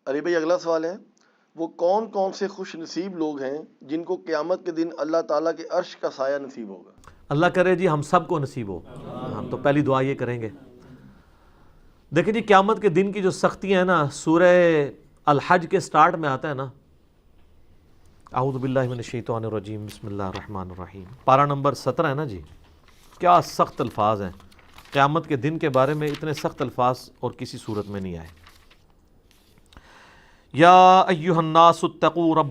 علی بھائی اگلا سوال ہے، وہ کون کون سے خوش نصیب لوگ ہیں جن کو قیامت کے دن اللہ تعالیٰ کے عرش کا سایہ نصیب ہوگا؟ اللہ کرے جی ہم سب کو نصیب ہو. ہم تو پہلی دعا یہ کریں گے. دیکھیں جی قیامت کے دن کی جو سختیاں ہیں نا، سورہ الحج کے سٹارٹ میں آتا ہے نا، اعوذ باللہ من الشیطان الرجیم بسم اللہ الرحمن الرحیم، پارہ نمبر 17 ہے نا جی. کیا سخت الفاظ ہیں قیامت کے دن کے بارے میں، اتنے سخت الفاظ اور کسی صورت میں نہیں آئے. یا ایہا الناس اتقوا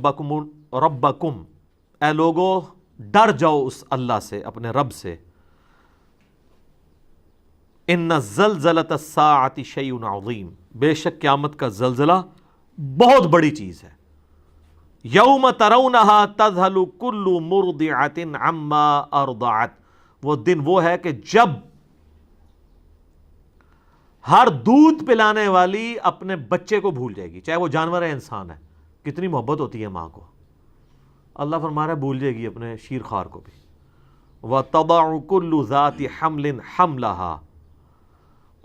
ربکم، اے لوگو ڈر جاؤ اس اللہ سے، اپنے رب سے. ان زلزلۃ الساعۃ شیء عظیم، بے شک قیامت کا زلزلہ بہت بڑی چیز ہے. یوم ترونہا تذہل کل مرضعۃ عما ارضعت، وہ دن وہ ہے کہ جب ہر دودھ پلانے والی اپنے بچے کو بھول جائے گی، چاہے وہ جانور ہے انسان ہے. کتنی محبت ہوتی ہے ماں کو. اللہ فرما رہا ہے بھول جائے گی اپنے شیر خوار کو بھی. وَتَضَعُ كُلُّ ذَاتِ حَمْلٍ حَمْلَهَا،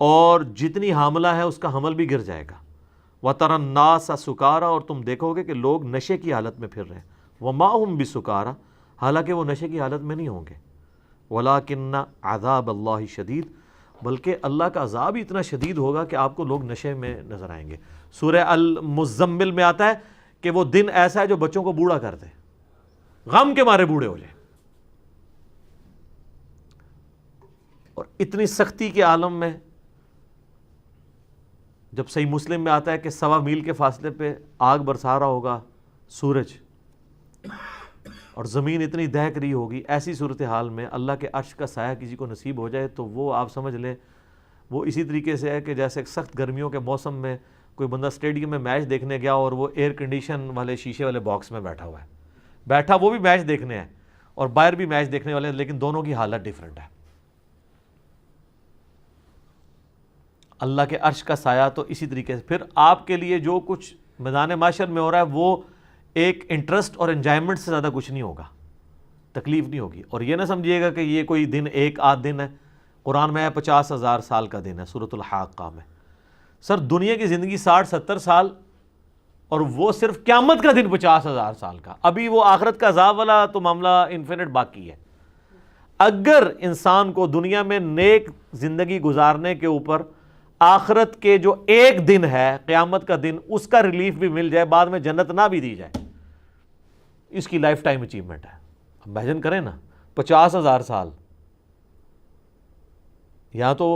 اور جتنی حاملہ ہے اس کا حمل بھی گر جائے گا. وَتَرَى النَّاسَ سُكَارَى، اور تم دیکھو گے کہ لوگ نشے کی حالت میں پھر رہے ہیں. وَمَا هُمْ بِسُكَارَى، حالانکہ وہ نشے کی حالت میں نہیں ہوں گے. وَلَكِنَّ عَذَابَ اللَّهِ شَدِيد، بلکہ اللہ کا عذاب ہی اتنا شدید ہوگا کہ آپ کو لوگ نشے میں نظر آئیں گے. سورہ المزمل میں آتا ہے کہ وہ دن ایسا ہے جو بچوں کو بوڑھا کر دے، غم کے مارے بوڑھے ہو جائیں. اور اتنی سختی کے عالم میں جب صحیح مسلم میں آتا ہے کہ 1.25 میل کے فاصلے پہ آگ برسا رہا ہوگا سورج، اور زمین اتنی دہک رہی ہوگی، ایسی صورتحال میں اللہ کے عرش کا سایہ کسی کو نصیب ہو جائے تو وہ آپ سمجھ لیں وہ اسی طریقے سے ہے کہ جیسے ایک سخت گرمیوں کے موسم میں کوئی بندہ اسٹیڈیم میں میچ دیکھنے گیا اور وہ ایئر کنڈیشن والے شیشے والے باکس میں بیٹھا ہوا ہے. بیٹھا وہ بھی میچ دیکھنے ہے اور باہر بھی میچ دیکھنے والے ہیں، لیکن دونوں کی حالت ڈیفرنٹ ہے. اللہ کے عرش کا سایہ تو اسی طریقے سے پھر آپ کے لیے جو کچھ میدان معاشر میں ہو رہا ہے وہ ایک انٹرسٹ اور انجوائمنٹ سے زیادہ کچھ نہیں ہوگا، تکلیف نہیں ہوگی. اور یہ نہ سمجھیے گا کہ یہ کوئی دن ایک آدھ دن ہے. قرآن میں ہے 50,000 سال کا دن ہے سورۃ الحاقہ میں. سر دنیا کی زندگی 60-70 سال، اور وہ صرف قیامت کا دن 50,000 سال کا. ابھی وہ آخرت کا عذاب والا تو معاملہ انفینٹ باقی ہے. اگر انسان کو دنیا میں نیک زندگی گزارنے کے اوپر آخرت کے جو ایک دن ہے قیامت کا دن، اس کا ریلیف بھی مل جائے، بعد میں جنت نہ بھی دی جائے، اس کی لائف ٹائم اچیومنٹ ہے. امیجن کریں نا 50,000 سال، یہاں تو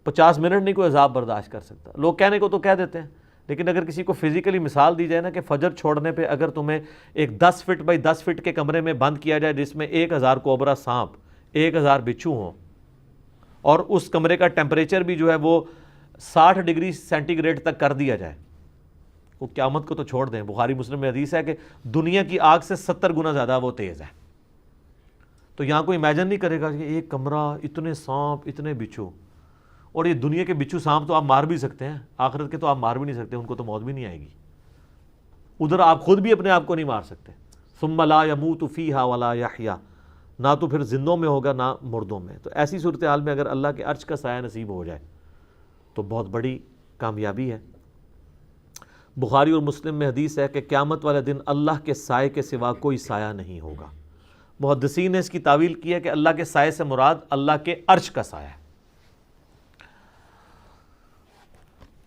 50 منٹ نہیں کوئی عذاب برداشت کر سکتا. لوگ کہنے کو تو کہہ دیتے ہیں، لیکن اگر کسی کو فزیکلی مثال دی جائے نا کہ فجر چھوڑنے پہ اگر تمہیں ایک 10 فٹ بائی 10 فٹ کے کمرے میں بند کیا جائے جس میں 1000 کوبرا سانپ، 1000 بچھو ہوں، اور اس کمرے کا ٹیمپریچر بھی جو ہے وہ 60 ڈگری سینٹی گریڈ تک کر دیا جائے، وہ قیامت کو تو چھوڑ دیں. بخاری مسلم میں حدیث ہے کہ دنیا کی آگ سے 70 گنا زیادہ وہ تیز ہے. تو یہاں کوئی امیجن نہیں کرے گا کہ ایک کمرہ، اتنے سانپ، اتنے بچھو. اور یہ دنیا کے بچھو سانپ تو آپ مار بھی سکتے ہیں، آخرت کے تو آپ مار بھی نہیں سکتے، ان کو تو موت بھی نہیں آئے گی. ادھر آپ خود بھی اپنے آپ کو نہیں مار سکتے. ثم لا يموت فیہا ولا یحیا، نہ تو پھر زندوں میں ہوگا نہ مردوں میں. تو ایسی صورتحال میں اگر اللہ کے عرش کا سایہ نصیب ہو جائے تو بہت بڑی کامیابی ہے. بخاری اور مسلم میں حدیث ہے کہ قیامت والے دن اللہ کے سائے کے سوا کوئی سایہ نہیں ہوگا. محدثین نے اس کی تعویل کی ہے کہ اللہ کے سائے سے مراد اللہ کے عرش کا سایہ ہے.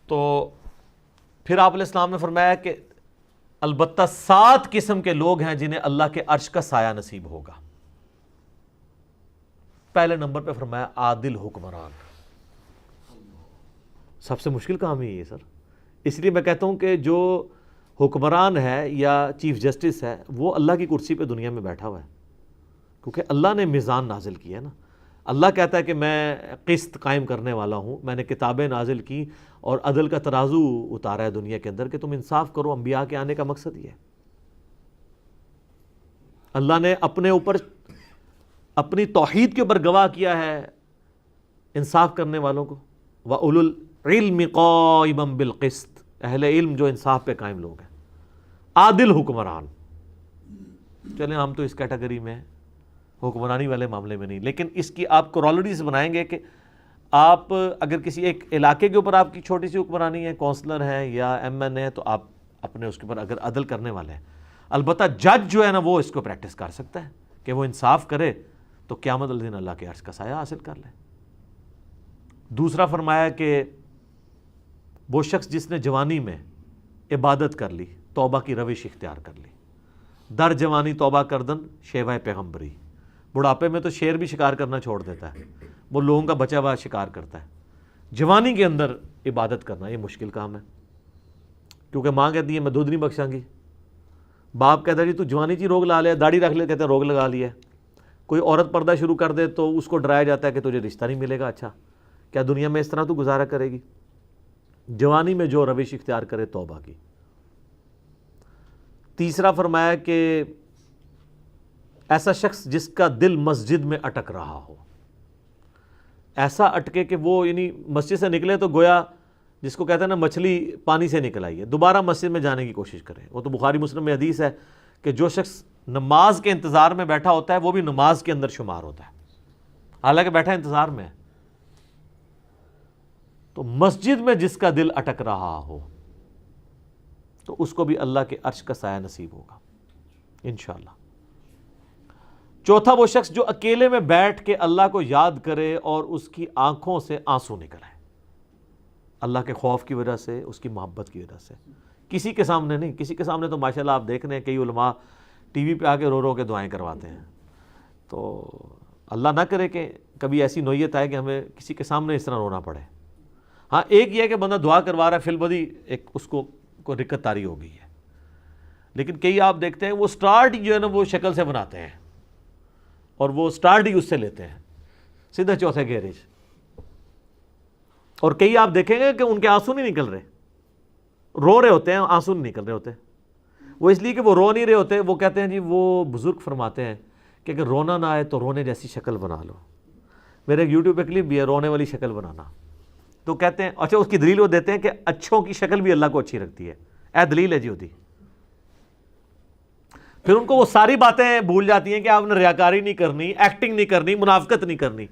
تو پھر آپ علیہ السلام نے فرمایا کہ البتہ 7 قسم کے لوگ ہیں جنہیں اللہ کے عرش کا سایہ نصیب ہوگا. پہلے نمبر پہ فرمایا عادل حکمران. سب سے مشکل کام ہی ہے سر. اس لیے میں کہتا ہوں کہ جو حکمران ہے یا چیف جسٹس ہے وہ اللہ کی کرسی پہ دنیا میں بیٹھا ہوا ہے، کیونکہ اللہ نے میزان نازل کیا ہے نا. اللہ کہتا ہے کہ میں قسط قائم کرنے والا ہوں، میں نے کتابیں نازل کی اور عدل کا ترازو اتارا ہے دنیا کے اندر کہ تم انصاف کرو. انبیاء کے آنے کا مقصد یہ ہے. اللہ نے اپنے اوپر اپنی توحید کے اوپر گواہ کیا ہے انصاف کرنے والوں کو. وَأُولُو الْعِلْمِ قَائِمًا بِالْقِسْطِ، اہل علم جو انصاف پہ قائم لوگ ہیں. عادل حکمران. چلیں ہم تو اس کیٹیگری میں حکمرانی والے معاملے میں نہیں، لیکن اس کی آپ کورالریز بنائیں گے کہ آپ اگر کسی ایک علاقے کے اوپر آپ کی چھوٹی سی حکمرانی ہے، کونسلر ہیں یا ایم این اے، تو آپ اپنے اس کے اوپر اگر عدل کرنے والے ہیں. البتہ جج جو ہے نا وہ اس کو پریکٹس کر سکتا ہے کہ وہ انصاف کرے تو قیامت والے دن اللہ کے عرش کا سایہ حاصل کر لے. دوسرا فرمایا کہ وہ شخص جس نے جوانی میں عبادت کر لی, توبہ کی روش اختیار کر لی, در جوانی توبہ کردن شیوہ پیغمبری, بڑھاپے میں تو شیر بھی شکار کرنا چھوڑ دیتا ہے, وہ لوگوں کا بچا ہوا شکار کرتا ہے. جوانی کے اندر عبادت کرنا یہ مشکل کام ہے, کیونکہ ماں کہتی ہے میں دودھ نہیں بخشاں گی, باپ کہتا ہے جی تو جوانی چی روگ لا لیا, داڑھی رکھ لے, کہتے ہیں روگ لگا لیا ہے. کوئی عورت پردہ شروع کر دے تو اس کو ڈرایا جاتا ہے کہ تجھے رشتہ نہیں ملے گا. اچھا کیا دنیا میں اس طرح تو گزارا کرے گی؟ جوانی میں جو روش اختیار کرے توبہ کی. تیسرا فرمایا کہ ایسا شخص جس کا دل مسجد میں اٹک رہا ہو, ایسا اٹکے کہ وہ یعنی مسجد سے نکلے تو گویا جس کو کہتے ہیں نا مچھلی پانی سے نکل آئی ہے, دوبارہ مسجد میں جانے کی کوشش کرے. وہ تو بخاری مسلم میں حدیث ہے کہ جو شخص نماز کے انتظار میں بیٹھا ہوتا ہے وہ بھی نماز کے اندر شمار ہوتا ہے, حالانکہ بیٹھا انتظار میں ہے. تو مسجد میں جس کا دل اٹک رہا ہو تو اس کو بھی اللہ کے عرش کا سایہ نصیب ہوگا انشاءاللہ. چوتھا وہ شخص جو اکیلے میں بیٹھ کے اللہ کو یاد کرے اور اس کی آنکھوں سے آنسو نکل آئے, اللہ کے خوف کی وجہ سے, اس کی محبت کی وجہ سے. کسی کے سامنے نہیں, کسی کے سامنے تو ماشاءاللہ آپ دیکھ رہے ہیں کئی علماء ٹی وی پہ آ کے رو رو کے دعائیں کرواتے ہیں. تو اللہ نہ کرے کہ کبھی ایسی نوعیت آئے کہ ہمیں کسی کے سامنے اس طرح رونا پڑے. ہاں ایک یہ ہے کہ بندہ دعا کروا رہا ہے, فی البدی ایک اس کو رکت طاری ہو گئی ہے, لیکن کئی آپ دیکھتے ہیں وہ سٹارٹ جو ہے نا وہ شکل سے بناتے ہیں اور وہ سٹارٹ ہی اس سے لیتے ہیں سیدھا چوتھے گیرج. اور کئی آپ دیکھیں گے کہ ان کے آنسو نہیں نکل رہے, رو رہے ہوتے ہیں, آنسو نہیں نکل رہے ہوتے. وہ اس لیے کہ وہ رو نہیں رہے ہوتے. وہ کہتے ہیں جی وہ بزرگ فرماتے ہیں کہ اگر رونا نہ آئے تو رونے جیسی شکل بنا لو. میرے ایک یوٹیوب پہ کلپ بھی ہے رونے والی شکل بنانا. تو کہتے ہیں اچھا اس کی دلیل وہ دیتے ہیں کہ اچھوں کی شکل بھی اللہ کو اچھی رکھتی ہے. اے دلیل ہے جی ہوتی. پھر ان کو وہ ساری باتیں بھول جاتی ہیں کہ آپ نے ریاکاری نہیں کرنی, ایکٹنگ نہیں کرنی, منافقت نہیں کرنی.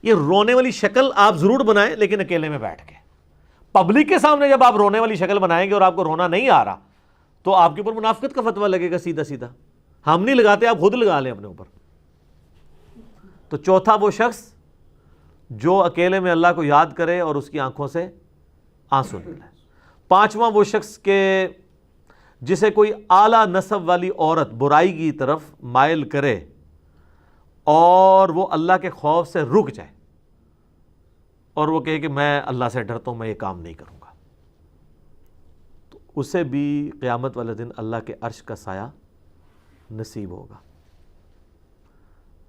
یہ رونے والی شکل آپ ضرور بنائیں لیکن اکیلے میں بیٹھ کے. پبلک کے سامنے جب آپ رونے والی شکل بنائیں گے اور آپ کو رونا نہیں آ رہا تو آپ کے اوپر منافقت کا فتویٰ لگے گا سیدھا سیدھا. ہم نہیں لگاتے, آپ خود لگا لیں اپنے اوپر. تو چوتھا وہ شخص جو اکیلے میں اللہ کو یاد کرے اور اس کی آنکھوں سے آنسو نکلے. پانچواں وہ شخص کہ جسے کوئی اعلیٰ نسب والی عورت برائی کی طرف مائل کرے اور وہ اللہ کے خوف سے رک جائے اور وہ کہے کہ میں اللہ سے ڈرتا ہوں, میں یہ کام نہیں کروں گا, تو اسے بھی قیامت والے دن اللہ کے عرش کا سایہ نصیب ہوگا.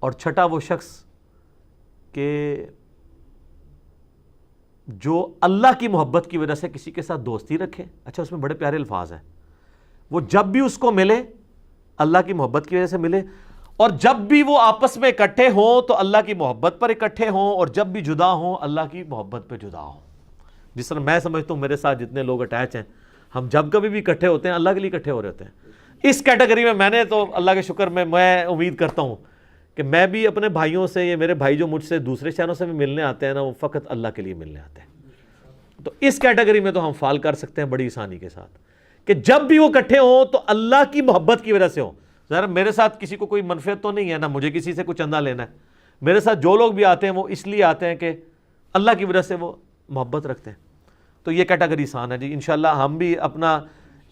اور چھٹا وہ شخص کہ جو اللہ کی محبت کی وجہ سے کسی کے ساتھ دوستی رکھے. اچھا اس میں بڑے پیارے الفاظ ہیں. وہ جب بھی اس کو ملے اللہ کی محبت کی وجہ سے ملے, اور جب بھی وہ آپس میں اکٹھے ہوں تو اللہ کی محبت پر اکٹھے ہوں, اور جب بھی جدا ہوں اللہ کی محبت پہ جدا ہوں. جس طرح میں سمجھتا ہوں میرے ساتھ جتنے لوگ اٹیچ ہیں, ہم جب کبھی بھی اکٹھے ہوتے ہیں اللہ کے لیے اکٹھے ہو رہے ہوتے ہیں. اس کیٹیگری میں نے تو اللہ کے شکر میں امید کرتا ہوں کہ میں بھی اپنے بھائیوں سے, یہ میرے بھائی جو مجھ سے دوسرے شہروں سے بھی ملنے آتے ہیں نا, وہ فقط اللہ کے لیے ملنے آتے ہیں. تو اس کیٹیگری میں تو ہم فال کر سکتے ہیں بڑی آسانی کے ساتھ کہ جب بھی وہ اکٹھے ہوں تو اللہ کی محبت کی وجہ سے ہوں. ذرا میرے ساتھ کسی کو کوئی منفعت تو نہیں ہے نا, مجھے کسی سے کچھ چندہ لینا ہے. میرے ساتھ جو لوگ بھی آتے ہیں وہ اس لیے آتے ہیں کہ اللہ کی وجہ سے وہ محبت رکھتے ہیں. تو یہ کیٹیگری آسان ہے جی. انشاءاللہ ہم بھی اپنا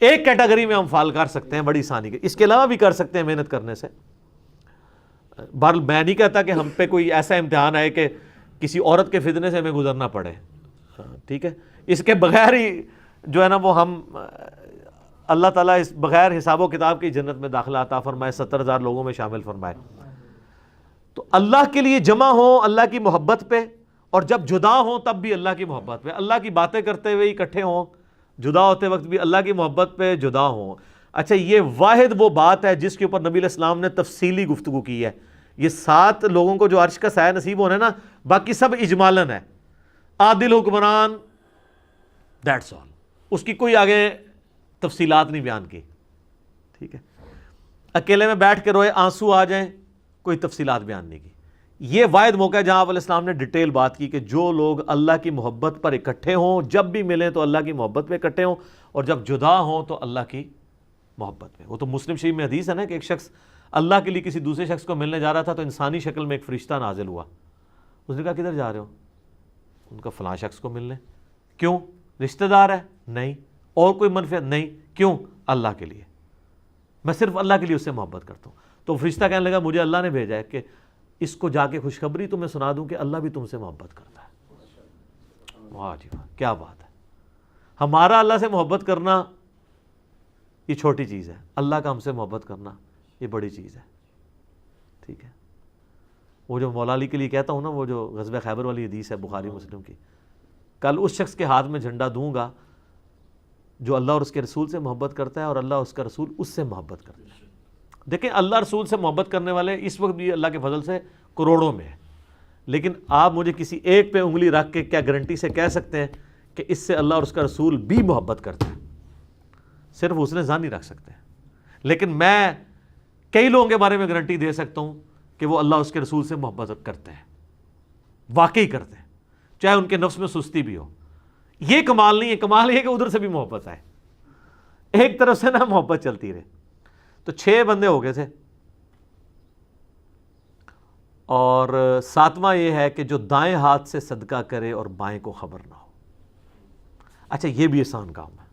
ایک کیٹیگری میں ہم فال کر سکتے ہیں بڑی آسانی کے. اس کے علاوہ بھی کر سکتے ہیں محنت کرنے سے. بہرحال میں نہیں کہتا کہ ہم پہ کوئی ایسا امتحان آئے کہ کسی عورت کے فتنے سے ہمیں گزرنا پڑے, ٹھیک ہے. اس کے بغیر ہی جو ہے نا وہ ہم اللہ تعالیٰ اس بغیر حساب و کتاب کی جنت میں داخلہ عطا فرمائے, 70,000 لوگوں میں شامل فرمائے. تو اللہ کے لیے جمع ہوں اللہ کی محبت پہ, اور جب جدا ہوں تب بھی اللہ کی محبت پہ. اللہ کی باتیں کرتے ہوئے اکٹھے ہوں, جدا ہوتے وقت بھی اللہ کی محبت پہ جدا ہوں. اچھا یہ واحد وہ بات ہے جس کے اوپر نبی علیہ السلام نے تفصیلی گفتگو کی ہے. یہ 7 لوگوں کو جو عرش کا سایہ نصیب ہونا ہے نا, باقی سب اجمالاً ہے. عادل حکمران, دیٹس آل. اس کی کوئی آگے تفصیلات نہیں بیان کی, ٹھیک ہے. اکیلے میں بیٹھ کے روئے, آنسو آ جائیں, کوئی تفصیلات بیان نہیں کی. یہ واحد موقع ہے جہاں آپ علیہ السلام نے ڈیٹیل بات کی کہ جو لوگ اللہ کی محبت پر اکٹھے ہوں، جب بھی ملیں تو اللہ کی محبت پہ اکٹھے ہوں، اور جب جدا ہوں تو اللہ کی محبت پہ۔ وہ تو مسلم شریف میں حدیث ہے نا کہ ایک شخص اللہ کے لیے کسی دوسرے شخص کو ملنے جا رہا تھا تو انسانی شکل میں ایک فرشتہ نازل ہوا۔ اس نے کہا کدھر جا رہے ہو؟ ان کا فلاں شخص کو ملنے۔ کیوں؟ رشتہ دار ہے؟ نہیں۔ اور کوئی منفعت؟ نہیں۔ کیوں؟ اللہ کے لیے، میں صرف اللہ کے لیے اس سے محبت کرتا ہوں۔ تو فرشتہ کہنے لگا مجھے اللہ نے بھیجا ہے کہ اس کو جا کے خوشخبری تمہیں سنا دوں کہ اللہ بھی تم سے محبت کرتا ہے۔ واہ جی واہ، کیا بات ہے! ہمارا اللہ سے محبت کرنا یہ چھوٹی چیز ہے، اللہ کا ہم سے محبت کرنا یہ بڑی چیز ہے، ٹھیک ہے؟ وہ جو مولا علی کے لیے کہتا ہوں نا، وہ جو غزوہ خیبر والی حدیث ہے بخاری مسلم کی، کل اس شخص کے ہاتھ میں جھنڈا دوں گا جو اللہ اور اس کے رسول سے محبت کرتا ہے اور اللہ اور اس کا رسول اس سے محبت کرتا ہے۔ دیکھیں اللہ رسول سے محبت کرنے والے اس وقت بھی اللہ کے فضل سے کروڑوں میں ہیں، لیکن آپ مجھے کسی ایک پہ انگلی رکھ کے کیا گارنٹی سے کہہ سکتے ہیں کہ اس سے اللہ اور اس کا رسول بھی محبت کرتا ہے؟ صرف اس نے ظن نہیں رکھ سکتے ہیں، لیکن میں کئی لوگوں کے بارے میں گارنٹی دے سکتا ہوں کہ وہ اللہ اور اس کے رسول سے محبت کرتے ہیں، واقعی کرتے ہیں، چاہے ان کے نفس میں سستی بھی ہو۔ یہ کمال نہیں ہے، کمال یہ کہ ادھر سے بھی محبت آئے، ایک طرف سے نہ محبت چلتی رہے۔ تو 6 بندے ہو گئے تھے، اور 7واں یہ ہے کہ جو دائیں ہاتھ سے صدقہ کرے اور بائیں کو خبر نہ ہو۔ اچھا یہ بھی آسان کام ہے،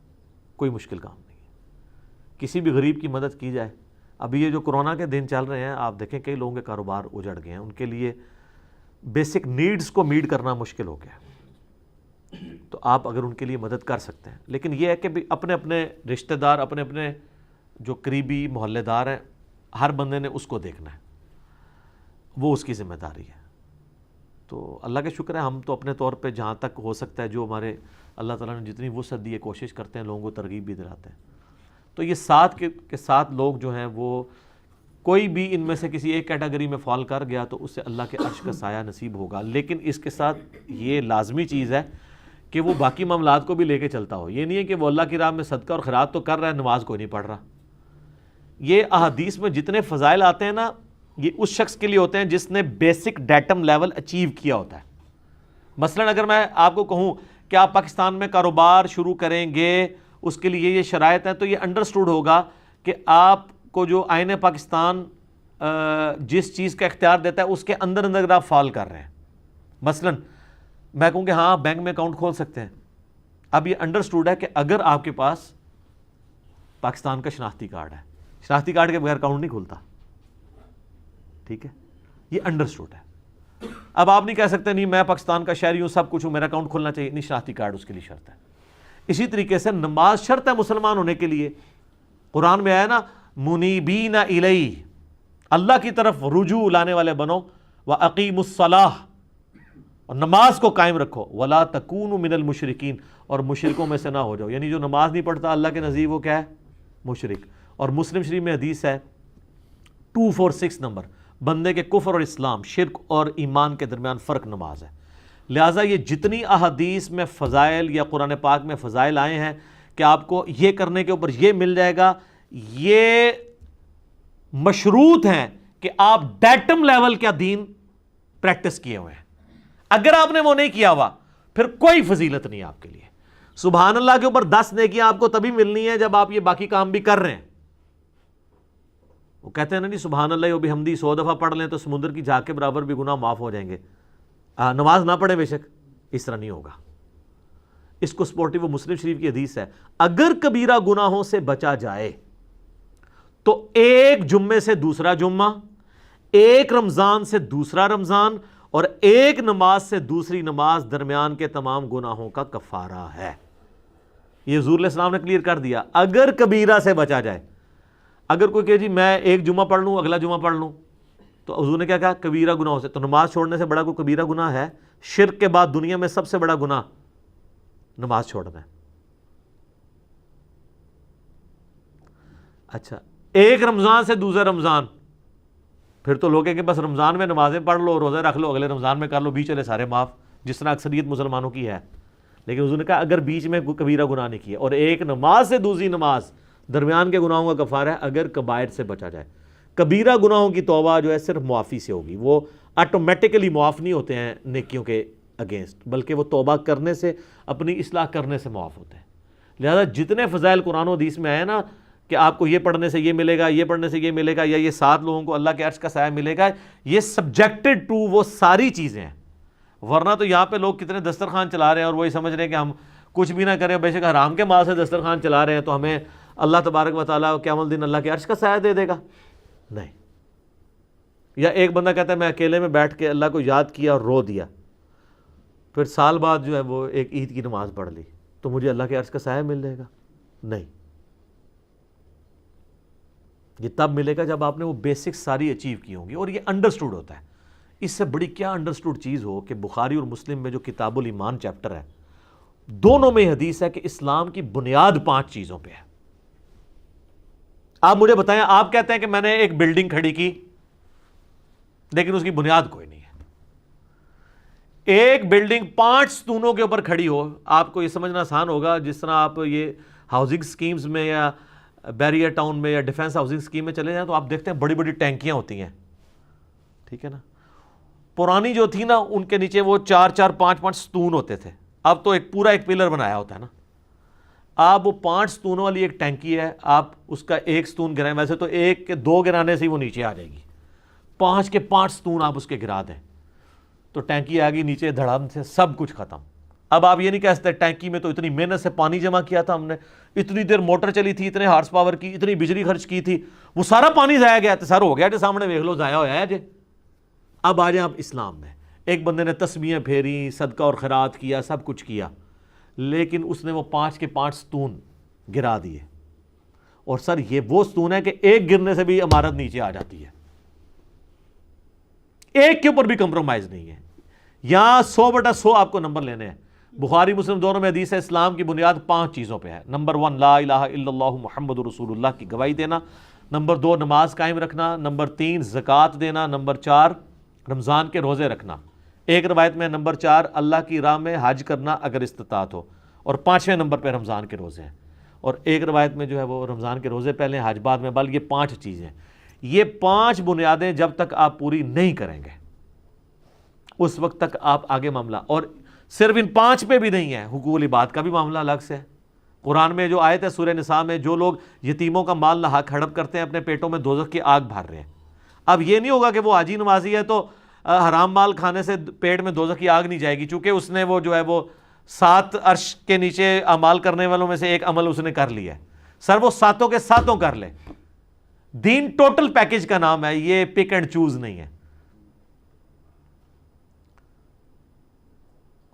کوئی مشکل کام نہیں ہے، کسی بھی غریب کی مدد کی جائے۔ ابھی یہ جو کرونا کے دن چل رہے ہیں، آپ دیکھیں کئی لوگوں کے کاروبار اجڑ گئے ہیں، ان کے لیے بیسک نیڈز کو میٹ کرنا مشکل ہو گیا، تو آپ اگر ان کے لیے مدد کر سکتے ہیں۔ لیکن یہ ہے کہ اپنے اپنے رشتہ دار، اپنے اپنے جو قریبی محلے دار ہیں، ہر بندے نے اس کو دیکھنا ہے، وہ اس کی ذمہ داری ہے۔ تو اللہ کا شکر ہے، ہم تو اپنے طور پہ جہاں تک ہو سکتا ہے، جو ہمارے اللہ تعالیٰ نے جتنی وسعت دی ہے، کوشش کرتے ہیں، لوگوں کو ترغیب بھی دلاتے ہیں۔ تو یہ 7 کے 7 لوگ جو ہیں، وہ کوئی بھی ان میں سے کسی ایک کیٹیگری میں فال کر گیا تو اس سے اللہ کے عرش کا سایہ نصیب ہوگا۔ لیکن اس کے ساتھ یہ لازمی چیز ہے کہ وہ باقی معاملات کو بھی لے کے چلتا ہو۔ یہ نہیں ہے کہ وہ اللہ کی راہ میں صدقہ اور خیرات تو کر رہا ہے، نماز کوئی نہیں پڑھ رہا۔ یہ احادیث میں جتنے فضائل آتے ہیں نا، یہ اس شخص کے لیے ہوتے ہیں جس نے بیسک ڈیٹم لیول اچیو کیا ہوتا ہے۔ مثلا اگر میں آپ کو کہوں کہ آپ پاکستان میں کاروبار شروع کریں گے، اس کے لیے یہ شرائط ہیں، تو یہ انڈرسٹوڈ ہوگا کہ آپ کو جو آئین پاکستان جس چیز کا اختیار دیتا ہے اس کے اندر اگر آپ فال کر رہے ہیں، مثلا میں کہوں کہ ہاں آپ بینک میں اکاؤنٹ کھول سکتے ہیں، اب یہ انڈرسٹوڈ ہے کہ اگر آپ کے پاس پاکستان کا شناختی کارڈ ہے، شناختی کارڈ کے بغیر اکاؤنٹ نہیں کھلتا، ٹھیک ہے، یہ انڈرسٹوڈ ہے۔ اب آپ نہیں کہہ سکتے نہیں میں پاکستان کا شہری ہوں، سب کچھ ہوں، میرا اکاؤنٹ کھلنا چاہیے، نہیں، شناختی کارڈ اس کے لیے شرط ہے۔ اسی طریقے سے نماز شرط ہے مسلمان ہونے کے لیے، قرآن میں آیا نا منیبین الیہ، اللہ کی طرف رجوع لانے والے بنو، وَأَقِیمُوا الصَّلَاةَ، اور نماز کو قائم رکھو، وَلَا تَکُونُوا مِنَ الْمُشْرِکِینَ، اور مشرکوں میں سے نہ ہو جاؤ، یعنی جو نماز نہیں پڑھتا اللہ کے نزدیک وہ کیا ہے؟ مشرک۔ اور مسلم شریف میں حدیث ہے 246 نمبر، بندے کے کفر اور اسلام، شرک اور ایمان کے درمیان فرق نماز ہے۔ لہٰذا یہ جتنی احادیث میں فضائل یا قرآن پاک میں فضائل آئے ہیں کہ آپ کو یہ کرنے کے اوپر یہ مل جائے گا، یہ مشروط ہیں کہ آپ ڈیٹم لیول کا دین پریکٹس کیے ہوئے ہیں۔ اگر آپ نے وہ نہیں کیا ہوا پھر کوئی فضیلت نہیں آپ کے لیے۔ سبحان اللہ کے اوپر 10 نیکیاں آپ کو تبھی ملنی ہے جب آپ یہ باقی کام بھی کر رہے ہیں۔ وہ کہتے ہیں نا نہیں سبحان اللہ و بحمدی 100 دفعہ پڑھ لیں تو سمندر کی جھاگ کے برابر بھی گناہ معاف ہو جائیں گے، نماز نہ پڑھے بے شک، اس طرح نہیں ہوگا۔ اس کو سپورٹیو مسلم شریف کی حدیث ہے، اگر کبیرہ گناہوں سے بچا جائے تو ایک جمعے سے دوسرا جمعہ، ایک رمضان سے دوسرا رمضان، اور ایک نماز سے دوسری نماز درمیان کے تمام گناہوں کا کفارہ ہے۔ یہ حضور علیہ السلام نے کلیئر کر دیا، اگر کبیرہ سے بچا جائے۔ اگر کوئی کہ جی میں ایک جمعہ پڑھ لوں اگلا جمعہ پڑھ لوں، تو حضور نے کیا کہا؟ کبیرہ گناہوں سے۔ تو نماز چھوڑنے سے بڑا کوئی کبیرہ گناہ ہے؟ شرک کے بعد دنیا میں سب سے بڑا گناہ نماز چھوڑنا ہے۔ اچھا، ایک رمضان سے دوسرا رمضان، پھر تو لوگ ہیں کہ بس رمضان میں نمازیں پڑھ لو، روزے رکھ لو، اگلے رمضان میں کر لو، بیچ والے سارے معاف، جس طرح اکثریت مسلمانوں کی ہے۔ لیکن حضور نے کہا اگر بیچ میں کوئی کبیرہ گناہ نہیں کیا، اور ایک نماز سے دوسری نماز درمیان کے گناہوں کا کفارہ ہے اگر کبائر سے بچا جائے۔ کبیرہ گناہوں کی توبہ جو ہے صرف معافی سے ہوگی، وہ آٹومیٹکلی معاف نہیں ہوتے ہیں نیکیوں کے اگینسٹ، بلکہ وہ توبہ کرنے سے، اپنی اصلاح کرنے سے معاف ہوتے ہیں۔ لہذا جتنے فضائل قرآن و حدیث میں آئے نا کہ آپ کو یہ پڑھنے سے یہ ملے گا، یہ پڑھنے سے یہ ملے گا، یا یہ 7 لوگوں کو اللہ کے عرش کا سایہ ملے گا، یہ سبجیکٹڈ ٹو وہ ساری چیزیں ہیں۔ ورنہ تو یہاں پہ لوگ کتنے دسترخوان چلا رہے ہیں اور وہی سمجھ رہے ہیں کہ ہم کچھ بھی نہ کریں، بے شک حرام کے مال سے دسترخوان چلا رہے ہیں تو ہمیں اللہ تبارک و تعالیٰ قیامت الدین اللہ کے عرش کا سایہ دے دے گا۔ نہیں۔ یا ایک بندہ کہتا ہے میں اکیلے میں بیٹھ کے اللہ کو یاد کیا اور رو دیا، پھر سال بعد جو ہے وہ ایک عید کی نماز پڑھ لی، تو مجھے اللہ کے عرش کا سایہ مل جائے گا؟ نہیں، یہ تب ملے گا جب آپ نے وہ بیسکس ساری اچیو کی ہوں گی، اور یہ انڈرسٹوڈ ہوتا ہے۔ اس سے بڑی کیا انڈرسٹوڈ چیز ہو کہ بخاری اور مسلم میں جو کتاب الایمان چیپٹر ہے، دونوں میں حدیث ہے کہ اسلام کی بنیاد 5 چیزوں پہ ہے۔ آپ مجھے بتائیں، آپ کہتے ہیں کہ میں نے ایک بلڈنگ کھڑی کی لیکن اس کی بنیاد کوئی نہیں ہے۔ ایک بلڈنگ 5 ستونوں کے اوپر کھڑی ہو، آپ کو یہ سمجھنا آسان ہوگا جس طرح آپ یہ ہاؤسنگ سکیمز میں یا بیریا ٹاؤن میں یا ڈیفنس ہاؤسنگ سکیم میں چلے جائیں تو آپ دیکھتے ہیں بڑی بڑی ٹینکیاں ہوتی ہیں، ٹھیک ہے نا۔ پرانی جو تھی نا ان کے نیچے وہ 4 5 ستون ہوتے تھے، اب تو ایک پورا ایک پلر بنایا ہوتا ہے نا۔ آپ وہ 5 ستونوں والی ایک ٹینکی ہے، آپ اس کا ایک ستون گرائیں، ویسے تو 1 کے 2 گرانے سے ہی وہ نیچے آ جائے گی، 5 کے 5 ستون آپ اس کے گرا دیں تو ٹینکی آ گئی نیچے، دھڑام سے سب کچھ ختم۔ اب آپ یہ نہیں کہہ سکتے ٹینکی میں تو اتنی محنت سے پانی جمع کیا تھا ہم نے، اتنی دیر موٹر چلی تھی، اتنے ہارس پاور کی، اتنی بجلی خرچ کی تھی، وہ سارا پانی ضائع گیا، تو سر ہو گیا جو سامنے دیکھ لو ضائع ہوا ہے جی۔ اب آ جائیں آپ اسلام میں، ایک بندے نے تسبیحیں پھیری، صدقہ اور خیرات کیا، سب کچھ کیا، لیکن اس نے وہ 5 کے 5 ستون گرا دیے، اور سر یہ وہ ستون ہے کہ ایک گرنے سے بھی عمارت نیچے آ جاتی ہے، ایک کے اوپر بھی کمپرومائز نہیں ہے۔ یہاں 100/100 آپ کو نمبر لینے ہیں۔ بخاری مسلم دونوں میں حدیث ہے اسلام کی بنیاد 5 چیزوں پہ ہے۔ نمبر 1 لا الہ الا اللہ محمد رسول اللہ کی گواہی دینا، نمبر 2 نماز قائم رکھنا، نمبر 3 زکوٰۃ دینا، نمبر 4 رمضان کے روزے رکھنا، ایک روایت میں نمبر 4 اللہ کی راہ میں حج کرنا اگر استطاعت ہو، اور 5ویں نمبر پہ رمضان کے روزے ہیں، اور ایک روایت میں جو ہے وہ رمضان کے روزے پہلے حج بعد میں، بل یہ 5 چیزیں، یہ 5 بنیادیں جب تک آپ پوری نہیں کریں گے اس وقت تک آپ آگے معاملہ، اور صرف ان 5 پہ بھی نہیں ہے، حقوق العباد کا بھی معاملہ الگ سے ہے۔ قرآن میں جو آیت ہے سورہ نساء میں، جو لوگ یتیموں کا مال ناحق ہڑپ کرتے ہیں اپنے پیٹوں میں دوزخ کی آگ بھر رہے ہیں۔ اب یہ نہیں ہوگا کہ وہ حاجی نمازی ہے تو حرام مال کھانے سے پیٹ میں دوزخ کی آگ نہیں جائے گی، چونکہ اس نے وہ جو ہے وہ 7 عرش کے نیچے اعمال کرنے والوں میں سے ایک عمل اس نے کر لیا ہے، سر وہ 7 کے 7 کر لے۔ دین ٹوٹل پیکج کا نام ہے، یہ پک اینڈ چوز نہیں ہے۔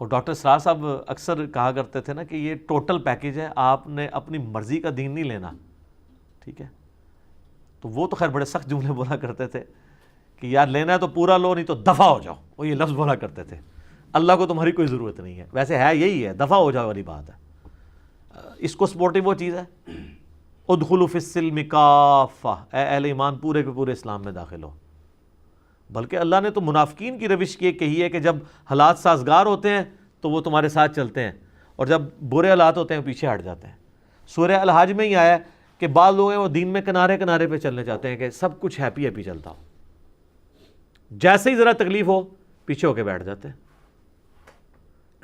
اور ڈاکٹر اسرار صاحب اکثر کہا کرتے تھے نا کہ یہ ٹوٹل پیکج ہے، آپ نے اپنی مرضی کا دین نہیں لینا، ٹھیک ہے۔ تو وہ تو خیر بڑے سخت جملے بولا کرتے تھے کہ یار لینا ہے تو پورا لو، نہیں تو دفع ہو جاؤ، وہ یہ لفظ بولا کرتے تھے، اللہ کو تمہاری کوئی ضرورت نہیں ہے۔ ویسے ہے یہی ہے، دفع ہو جاؤ والی بات ہے۔ اس کو سپورٹنگ وہ چیز ہے ادخلوا فی السلم کافہ، اے اہل ایمان پورے کے پورے اسلام میں داخل ہو۔ بلکہ اللہ نے تو منافقین کی روش یہ کہی ہے کہ جب حالات سازگار ہوتے ہیں تو وہ تمہارے ساتھ چلتے ہیں، اور جب برے حالات ہوتے ہیں پیچھے ہٹ جاتے ہیں۔ سورہ الحج میں ہی آیا ہے کہ بعض لوگ ہیں وہ دین میں کنارے کنارے پہ چلنے چاہتے ہیں کہ سب کچھ ہیپی ہیپی چلتا ہو، جیسے ہی ذرا تکلیف ہو پیچھے ہو کے بیٹھ جاتے ہیں،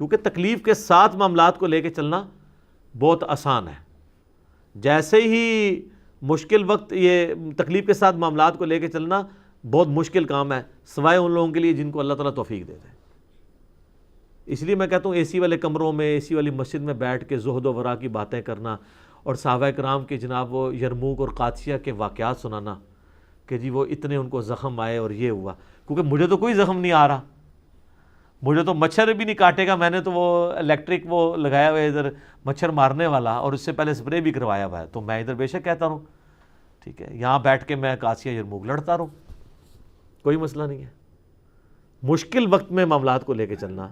کیونکہ تکلیف کے ساتھ معاملات کو لے کے چلنا بہت آسان ہے۔ جیسے ہی مشکل وقت، یہ تکلیف کے ساتھ معاملات کو لے کے چلنا بہت مشکل کام ہے، سوائے ان لوگوں کے لیے جن کو اللہ تعالیٰ توفیق دیتے ہیں۔ اس لیے میں کہتا ہوں اے سی والے کمروں میں، اے سی والی مسجد میں بیٹھ کے زہد و ورا کی باتیں کرنا، اور صحابہ کرام کے جناب وہ یرموک اور قادسیہ کے واقعات سنانا کہ جی وہ اتنے ان کو زخم آئے اور یہ ہوا، کیونکہ مجھے تو کوئی زخم نہیں آ رہا، مجھے تو مچھر بھی نہیں کاٹے گا، میں نے تو وہ الیکٹرک وہ لگایا ہوا ہے ادھر مچھر مارنے والا، اور اس سے پہلے اسپرے بھی کروایا ہوا ہے، تو میں ادھر بے شک کہتا ہوں ٹھیک ہے، یہاں بیٹھ کے میں قادسیہ یرموک لڑتا رہوں، کوئی مسئلہ نہیں ہے۔ مشکل وقت میں معاملات کو لے کے چلنا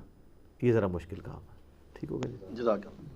یہ ذرا مشکل کام ہے، ٹھیک ہو گیا جی، جزاک اللہ۔